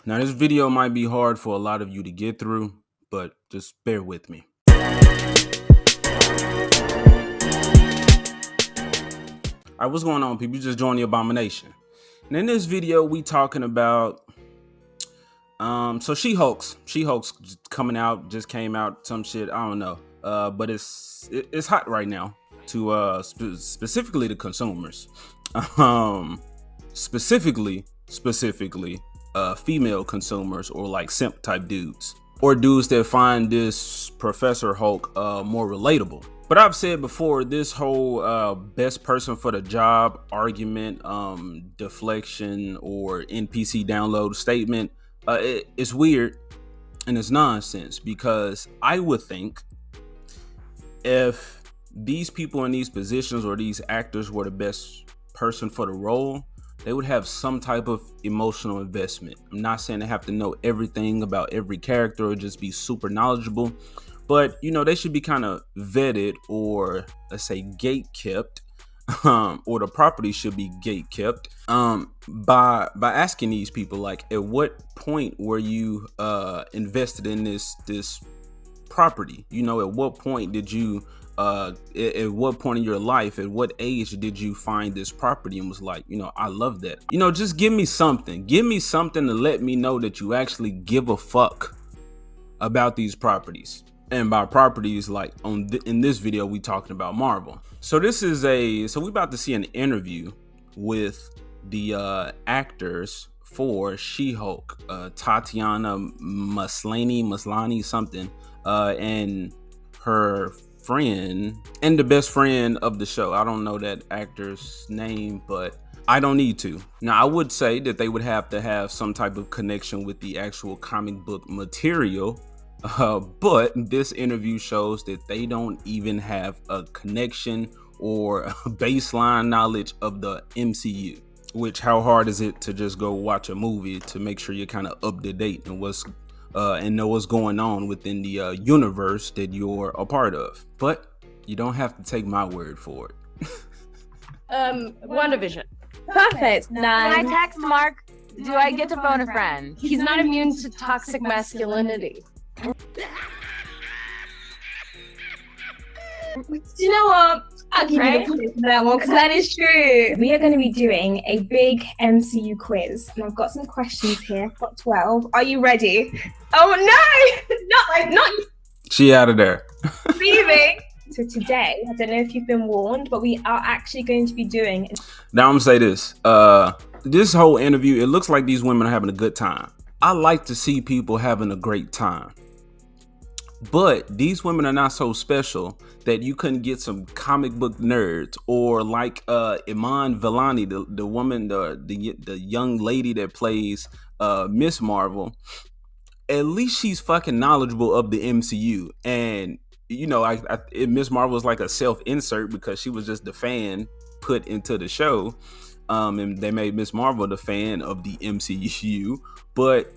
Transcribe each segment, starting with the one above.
Now, this video might be hard for a lot of you to get through, but just bear with me. All right, what's going on, people? You just joined the abomination. And in this video, we talking about so She-Hulk's coming out, just came out, some shit, I don't know. But it's hot right now to specifically the consumers. Specifically female consumers, or like simp type dudes, or dudes that find this Professor Hulk more relatable. But I've said before, this whole best person for the job argument, deflection, or NPC download statement, it's weird and it's nonsense, because I would think if these people in these positions or these actors were the best person for the role, they would have some type of emotional investment. I'm not saying they have to know everything about every character or just be super knowledgeable, but they should be kind of vetted, or let's say gate kept, or the property should be gate kept, by asking these people, like, at what point were you invested in this property? At what point did you at what point in your life, at what age did you find this property and was like, I love that? Just give me something to let me know that you actually give a fuck about these properties. And by properties, like in this video, we talking about Marvel. So we about to see an interview with the actors for She-Hulk, Tatiana Maslany something, and her friend, and the best friend of the show. I don't know that actor's name, but I don't need to. Now, I would say that they would have to have some type of connection with the actual comic book material, but this interview shows that they don't even have a connection or a baseline knowledge of the MCU. Which, how hard is it to just go watch a movie to make sure you're kind of up to date and and know what's going on within the universe that you're a part of? But you don't have to take my word for it. WandaVision. Perfect. When I text Mark, do I get to phone a friend? He's not immune to toxic masculinity. Do you know what? I'll give you the point for that one, because that is true. We are going to be doing a big MCU quiz, and I've got some questions here. I've got 12. Are you ready? Oh no! Not She out of there. leaving. So today, I don't know if you've been warned, but we are actually going to be doing. Now I'm gonna say this. This whole interview, it looks like these women are having a good time. I like to see people having a great time. But these women are not so special that you couldn't get some comic book nerds, or like Iman Vellani, the woman, the young lady that plays Miss Marvel. At least she's fucking knowledgeable of the MCU. And Miss Marvel is like a self-insert, because she was just the fan put into the show, and they made Miss Marvel the fan of the MCU. But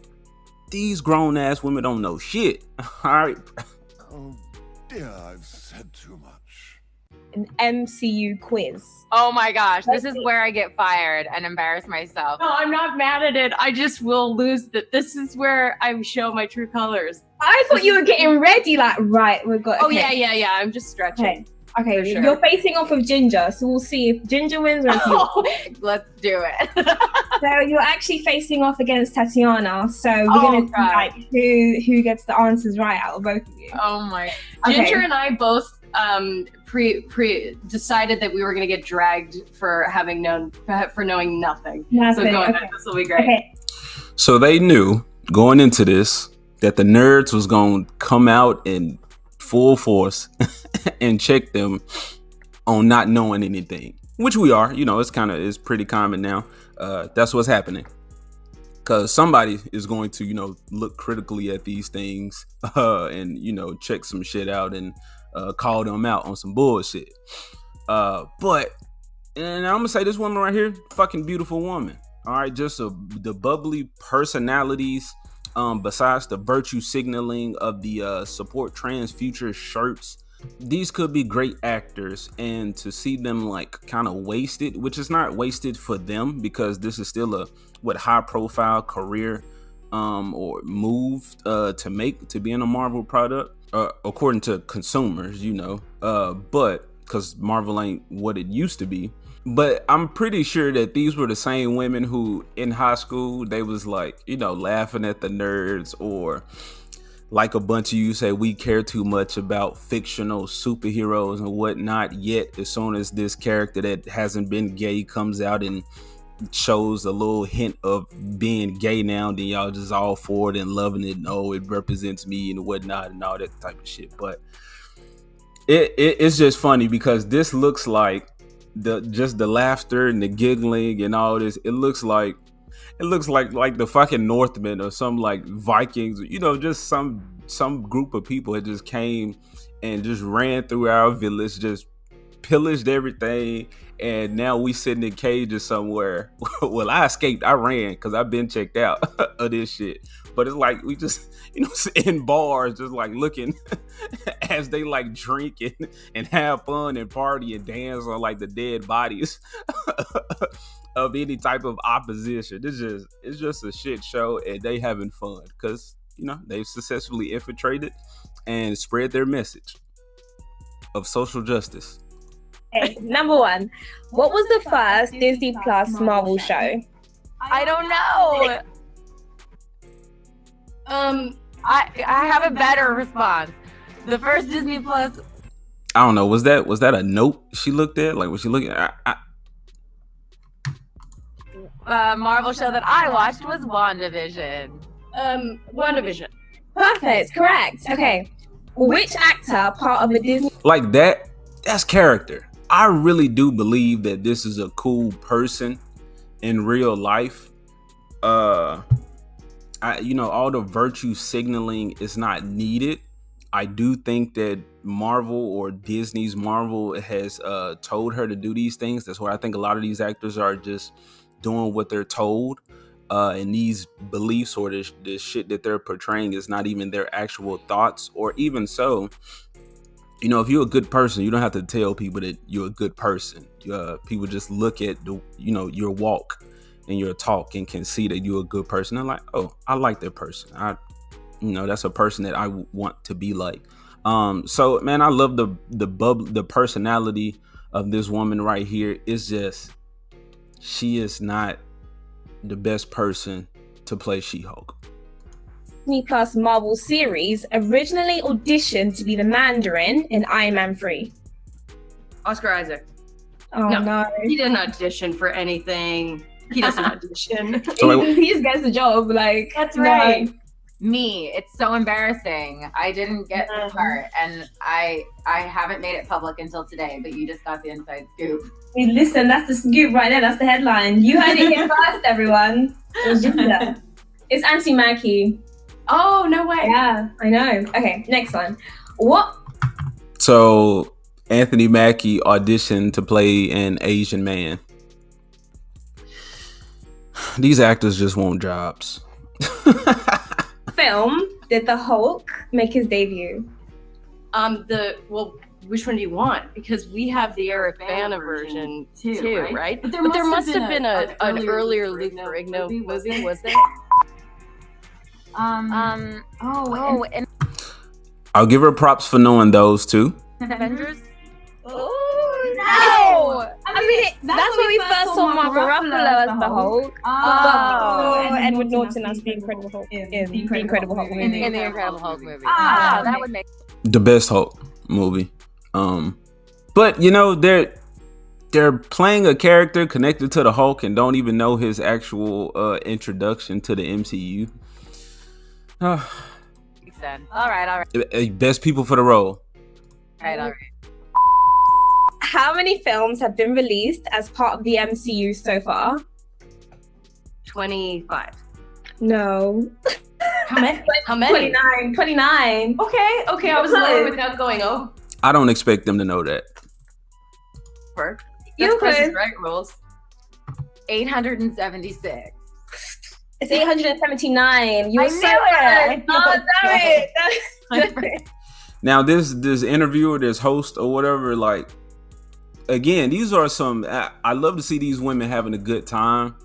these grown-ass women don't know shit. All right. Oh dear, I've said too much. An MCU quiz. Oh my gosh, this is where I get fired and embarrass myself. No, I'm not mad at it. I just will lose that. This is where I show my true colors. I thought you were getting ready, like, right, we've got... Oh, okay. yeah. I'm just stretching. Okay, For sure. You're facing off with Ginger, so we'll see if Ginger wins or if you... Oh, let's do it. So you're actually facing off against Tatiana, so we're going to see like who gets the answers right out of both of you. Oh my. Okay. Ginger and I both pre decided that we were going to get dragged for knowing nothing. So go ahead, this will be great. Okay. So they knew going into this that the nerds was going to come out in full force and check them on not knowing anything, which we are. It's pretty common now. That's what's happening, because somebody is going to look critically at these things and check some shit out and call them out on some bullshit. But I'm gonna say, this woman right here, fucking beautiful woman. All right, just the bubbly personalities. Besides the virtue signaling of the support trans future shirts, these could be great actors, and to see them like kind of wasted, which is not wasted for them, because this is still a high profile career or moved to be in a Marvel product, according to consumers, but because Marvel ain't what it used to be. But I'm pretty sure that these were the same women who in high school, they was like, laughing at the nerds, or like a bunch of you say, we care too much about fictional superheroes and whatnot. Yet as soon as this character that hasn't been gay comes out and shows a little hint of being gay now, then y'all just all for it and loving it, and it represents me and whatnot and all that type of shit. But it's just funny because this looks like the laughter and the giggling and all this. It looks like the fucking Northmen or some like Vikings, just some group of people that just came and just ran through our village, just pillaged everything, and now we sitting in cages somewhere. Well, I escaped. I ran because I've been checked out of this shit. But it's like we just, in bars, just like looking as they like drink and have fun and party and dance on like the dead bodies of any type of opposition. It's just a shit show, and they having fun because they've successfully infiltrated and spread their message of social justice. Okay, number 1. What was the first Disney Plus Marvel show? I don't know. I have a better response. The first Disney Plus. I don't know. Was that a note she looked at? Like, was she looking at? Marvel show that I watched was WandaVision. WandaVision. Perfect. Correct. Okay. Which actor, part of a Disney... Like that's character. I really do believe that this is a cool person in real life. All the virtue signaling is not needed. I do think that Marvel or Disney's Marvel has told her to do these things. That's why I think a lot of these actors are just doing what they're told. And these beliefs or this shit that they're portraying is not even their actual thoughts. Or even so, if you're a good person, you don't have to tell people that you're a good person. People just look at your walk and your talk and can see that you're a good person. They're like, oh, I like that person. That's a person that I want to be like. So man, I love the personality of this woman right here. It's just, she is not the best person to play She-Hulk. Disney Plus Marvel series originally auditioned to be the Mandarin in Iron Man 3. Oscar Isaac. Oh no. He didn't audition for anything. He doesn't audition. He just gets the job. Like, that's right. No. Me, it's so embarrassing. I didn't get the part, and I haven't made it public until today. But you just got the inside scoop. Hey, listen, that's the scoop right there. That's the headline. You heard it here first, everyone. It was Jupiter. It's Anthony Mackie. Oh, no way. Yeah, I know. Okay, next one. What? So Anthony Mackie auditioned to play an Asian man. These actors just want jobs. Film did the Hulk make his debut? Which one do you want? Because we have the Eric Bana version too, right? But there must have been an earlier Lou Ferrigno movie, was there? And I'll give her props for knowing those two. Avengers. Oh no! I mean, that's when we first saw Mark Ruffalo as the Hulk. Edward Norton as the Incredible Hulk in the Incredible Hulk movie. In the Incredible Hulk movie. That would make the best Hulk movie. But they're playing a character connected to the Hulk and don't even know his actual introduction to the MCU. Makes sense. All right. Best people for the role. All right. How many films have been released as part of the MCU so far? 25. No. How many? 29. Okay. I was lower without going over. I don't expect them to know that. That's Chris's right rules. 876. It's 879. You were so it. Oh, sorry. Now, this interviewer, this host or whatever, like, again, these are some. I love to see these women having a good time.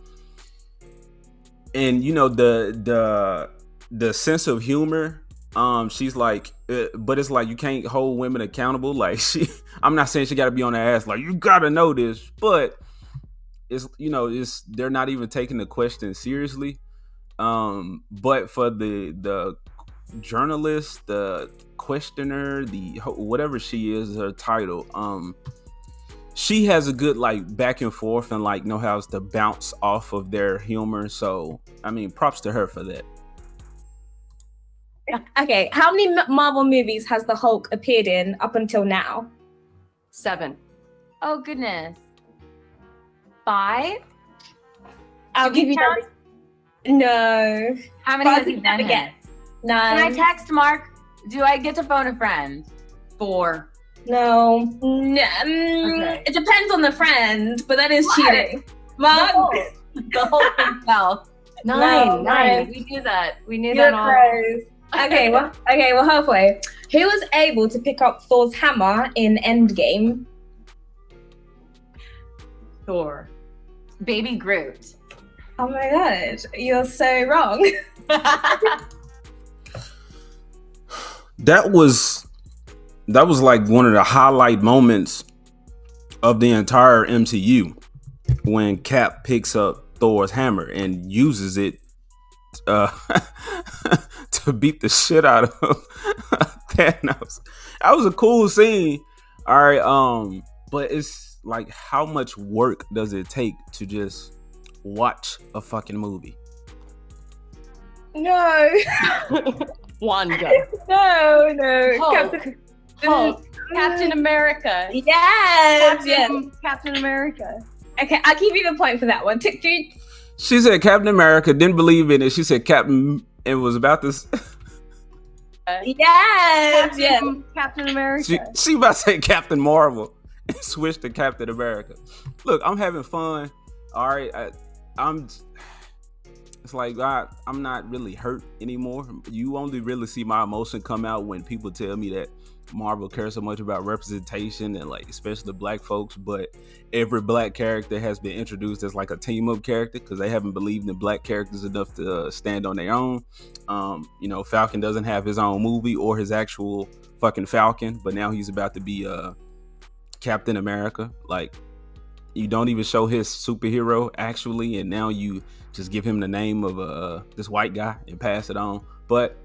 and you know the sense of humor. She's like, but it's like you can't hold women accountable. Like I'm not saying she got to be on her ass. Like you got to know this, but it's they're not even taking the question seriously. But for the journalist, the questioner, the whatever she is, her title, she has a good like back and forth and like know how to bounce off of their humor. So I mean, props to her for that. Okay, how many Marvel movies has the Hulk appeared in up until now? 7. Oh goodness. 5? I'll give you that. No. How many has he been in? Nine. Can I text Mark? Do I get to phone a friend? 4. No. Okay. It depends on the friend, but that is cheating. Mark? The whole himself. 9. No. We knew that. We knew You're that all. close. Okay, well, halfway. Who was able to pick up Thor's hammer in Endgame? Thor. Baby Groot. Oh my god, you're so wrong. That was like one of the highlight moments of the entire MCU when Cap picks up Thor's hammer and uses it to beat the shit out of Thanos. That was a cool scene. All right, but it's like, how much work does it take to just watch a fucking movie? No. Wanda. No. Hulk. Captain America. Yes. Captain America. Okay, I'll give you the point for that one. She said Captain America, didn't believe in it. She said Captain and was about to. Captain America. She about to say Captain Marvel and switch to Captain America. Look, I'm having fun. All right, it's like I'm not really hurt anymore. You only really see my emotion come out when people tell me that Marvel cares so much about representation and like especially black folks, but every black character has been introduced as like a team up character because they haven't believed in black characters enough to stand on their own. Falcon doesn't have his own movie or his actual fucking Falcon, but now he's about to be Captain America. Like, you don't even show his superhero actually, and now you just give him the name of this white guy and pass it on. But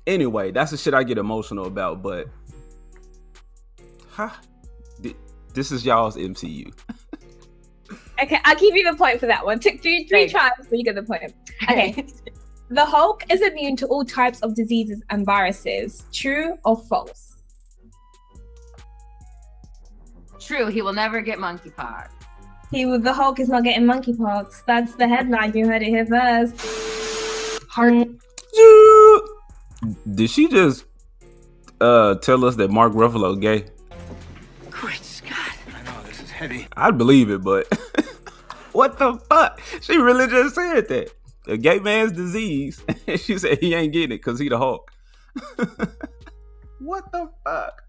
anyway, that's the shit I get emotional about. But this is y'all's MCU. Okay, I'll give you the point for that one. Took three tries, but you get the point. Okay. The Hulk is immune to all types of diseases and viruses. True or false? True. He will never get monkeypox. The Hulk is not getting monkeypox. That's the headline. You heard it here first. Did she just tell us that Mark Ruffalo gay? Great Scott! I know this is heavy. I'd believe it, but what the fuck? She really just said that. A gay man's disease. She said he ain't getting it because he the Hulk. What the fuck?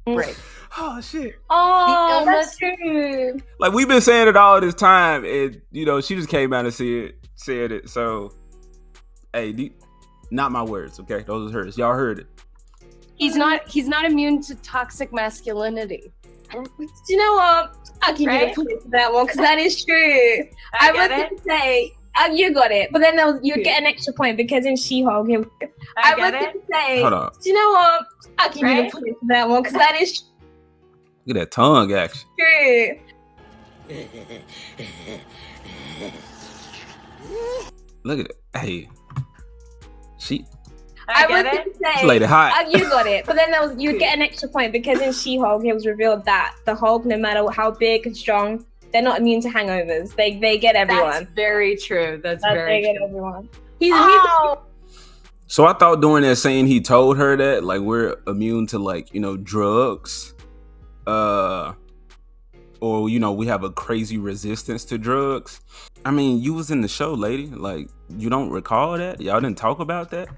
Right. Oh shit. Oh, that's true. Like, we've been saying it all this time, and she just came out and said it. So, hey, not my words, okay? Those are hers. Y'all heard it. He's not immune to toxic masculinity. You know what? I'll give you the point for that one because that is true. I was going to say, you got it, but then you'd get an extra point because in She-Hulk, I was going to say, hold on. You know what? I'll give you the point for that one because that is true. Look at that tongue action. True. Look at it. Hey. I was going to say, Lady hot. You got it, but then you'd get an extra point because in She-Hulk, it was revealed that the Hulk, no matter how big and strong, they're not immune to hangovers. They get everyone. That's very true. That's very true. They get everyone. So I thought during that scene he told her that like we're immune to like drugs, or we have a crazy resistance to drugs. I mean, you was in the show, lady. Like, you don't recall that? Y'all didn't talk about that?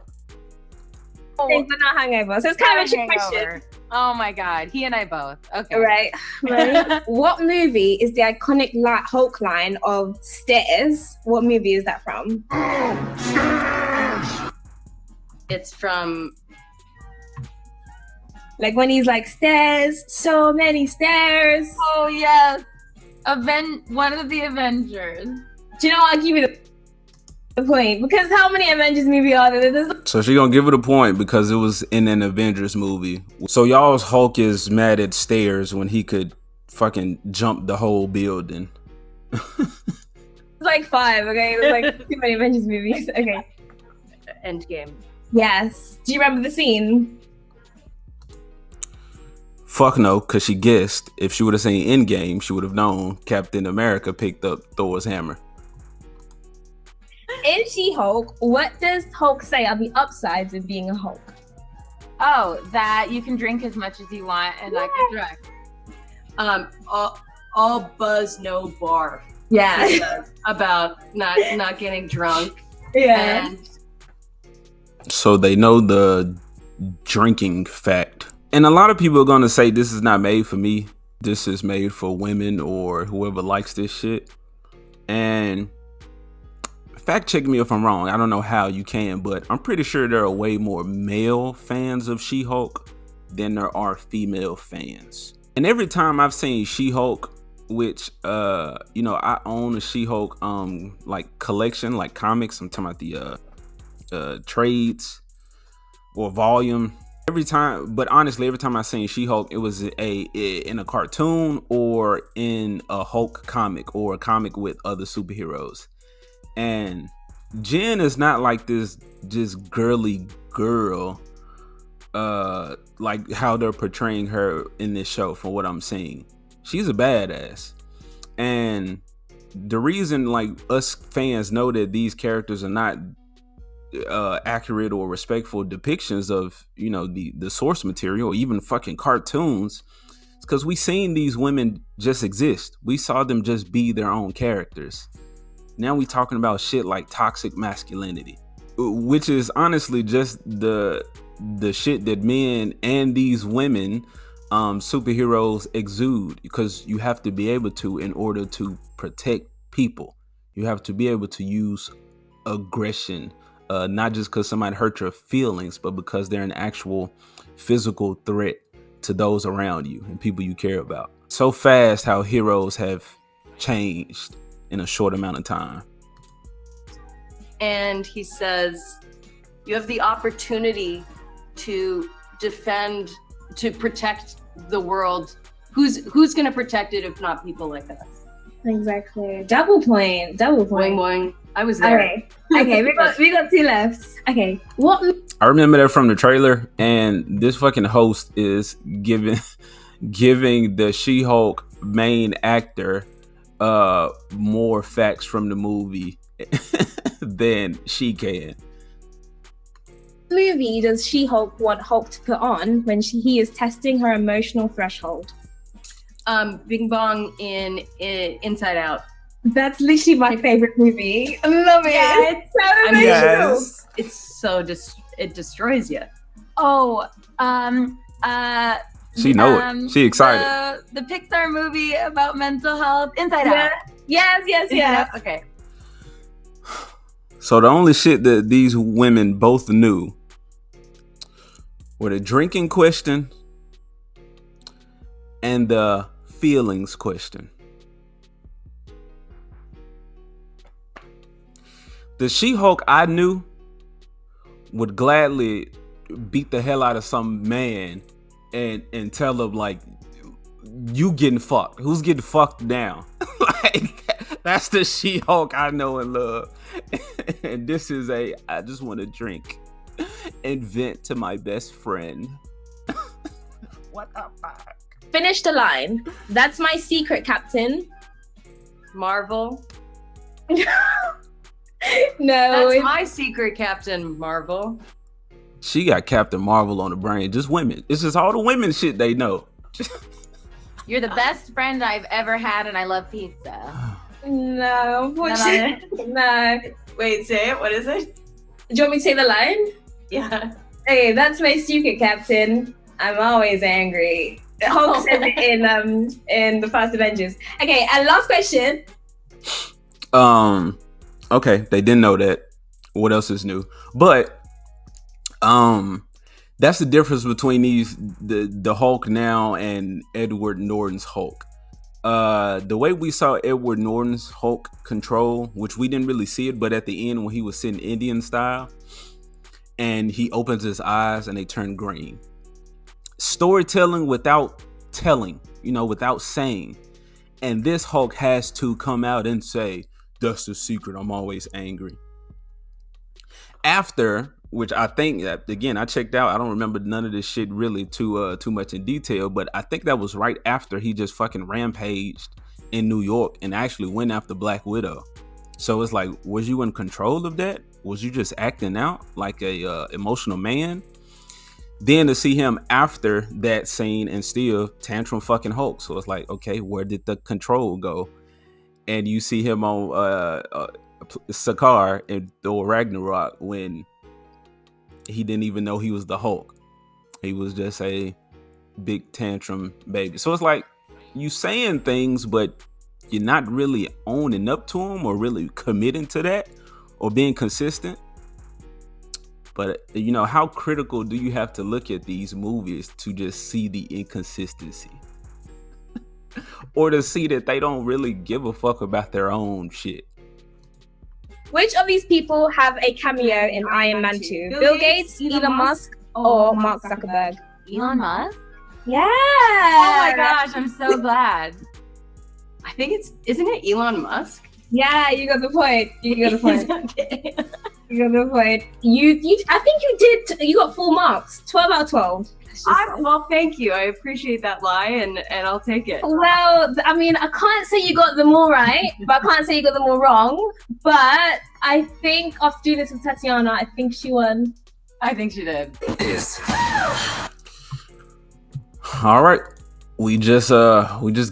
Things are not hangover, so it's kind of a trick question. Oh my God, he and I both. Okay. Right. What movie is the iconic Hulk line of stairs? What movie is that from? It's from like when he's like stairs, so many stairs. Oh yes, one of the Avengers. Do you know what? I'll give you the point because how many Avengers movies are there? So she gonna give it a point because it was in an Avengers movie. So y'all's Hulk is mad at stairs when he could fucking jump the whole building. It's like 5, okay? It was like too many Avengers movies. Okay. Endgame. Yes. Do you remember the scene? Fuck no, because she guessed. If she would have seen Endgame, she would have known Captain America picked up Thor's hammer. In She-Hulk, what does Hulk say are the upsides of being a Hulk? Oh, that you can drink as much as you want and not get drunk. All buzz, no barf. Yeah. About not getting drunk. Yeah. And so they know the drinking fact. And a lot of people are going to say this is not made for me. This is made for women or whoever likes this shit. And fact check me if I'm wrong. I don't know how you can, but I'm pretty sure there are way more male fans of She-Hulk than there are female fans. And every time I've seen She-Hulk, which I own a She-Hulk like collection, like comics. I'm talking about the trades or volume. Every time I seen She-Hulk, it was in a cartoon or in a Hulk comic or a comic with other superheroes. And Jen is not like this just girly girl, like how they're portraying her in this show. From what I'm seeing, she's a badass. And the reason like us fans know that these characters are not accurate or respectful depictions of the source material, even fucking cartoons, it's because we seen these women just exist. We saw them just be their own characters. Now we talking about shit like toxic masculinity, which is honestly just the shit that men and these women superheroes exude, because you have to be able to, in order to protect people, you have to be able to use aggression, not just because somebody hurt your feelings, but because they're an actual physical threat to those around you and people you care about. So fast how heroes have changed in a short amount of time. And he says, you have the opportunity to defend, to protect the world. Who's going to protect it if not people like us? Exactly. Double point. Boing, boing. I was there. Okay, we got 2 left. Okay, what? I remember that from the trailer, and this fucking host is giving the She-Hulk main actor more facts from the movie than she can. Movie does She-Hulk want Hulk to put on when he is testing her emotional threshold? Bing Bong in Inside Out. That's literally my favorite movie. I love it. Yeah, it's so emotional. Yes. It's so it destroys you. Oh, she know it. She excited. The Pixar movie about mental health, Inside Out. Yes. Okay. So the only shit that these women both knew were the drinking question and the feelings question. The She-Hulk I knew would gladly beat the hell out of some man and tell him, like, you getting fucked. Who's getting fucked now? Like, that's the She-Hulk I know and love. And this is I just want to drink and vent to my best friend. What the fuck? Finish the line. That's my secret, Captain. Marvel. No. That's my secret, Captain Marvel. She got Captain Marvel on the brain. Just women. It's just all the women shit they know. You're the best friend I've ever had, and I love pizza. No, unfortunately. No. Wait, say it. What is it? Do you want me to say the line? Yeah. Hey, that's my secret, Captain. I'm always angry. Hulk says it in the first Avengers. Okay, and last question. Okay, they didn't know that. What else is new? But that's the difference between the Hulk now and Edward Norton's Hulk. The way we saw Edward Norton's Hulk control, which we didn't really see it, but at the end when he was sitting Indian style and he opens his eyes and they turn green. Storytelling without telling, without saying. And this Hulk has to come out and say, that's the secret, I'm always angry. After, which I think, again, I checked out, I don't remember none of this shit really too much in detail, but I think that was right after he just fucking rampaged in New York and actually went after Black Widow. So it's like, was you in control of that? Was you just acting out like a emotional man? Then to see him after that scene and still tantrum fucking Hulk. So it's like, okay, where did the control go? And you see him on Sakaar in Thor Ragnarok when he didn't even know he was the Hulk. He was just a big tantrum baby. So it's like you saying things, but you're not really owning up to them or really committing to that or being consistent. But, how critical do you have to look at these movies to just see the inconsistency? Or to see that they don't really give a fuck about their own shit? Which of these people have a cameo in Iron Man 2? Bill Gates, Elon Musk, or Mark Zuckerberg? Elon Musk? Yeah. Oh my gosh, I'm so glad. I think isn't it Elon Musk? Yeah, you got the point. You got the point. Okay. You got the point. I think you did. You got full marks. 12 out of 12. Well, thank you. I appreciate that lie, and I'll take it. Well, I mean, I can't say you got them all right, but I can't say you got them all wrong. But I think after doing this with Tatiana, I think she won. I think she did. All right. We just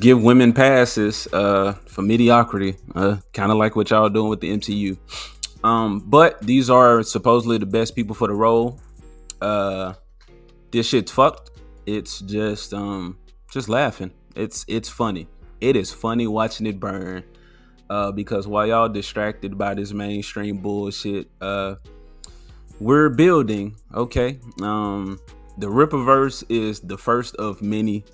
give women passes for mediocrity, kind of like what y'all doing with the MCU. But these are supposedly the best people for the role. This shit's fucked. It's just laughing. It's funny. It is funny watching it burn. Because while y'all distracted by this mainstream bullshit, we're building. Okay. The Rippaverse is the first of many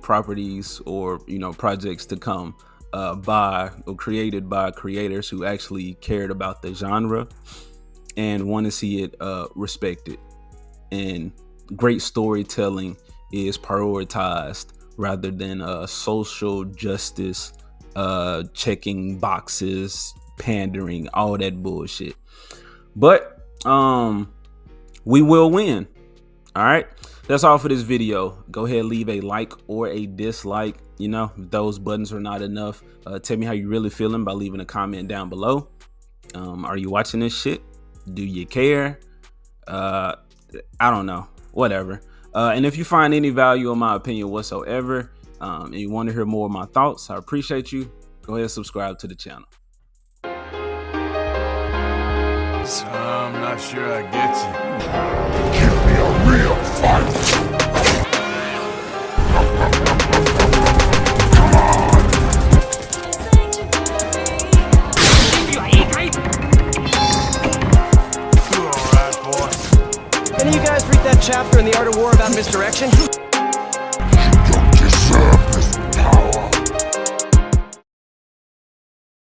properties or projects to come by or created by creators who actually cared about the genre and want to see it respected, and great storytelling is prioritized rather than social justice, checking boxes, pandering, all that bullshit. But we will win. All right, that's all for this video. Go ahead, leave a like or a dislike. If those buttons are not enough, tell me how you really feeling by leaving a comment down below. Are you watching this shit? Do you care? I don't know, whatever. And if you find any value in my opinion whatsoever, and you want to hear more of my thoughts, I appreciate you. Go ahead and subscribe to the channel. So I'm not sure I get you. Give me a real fight. Any of you guys read that chapter in The Art of War about misdirection?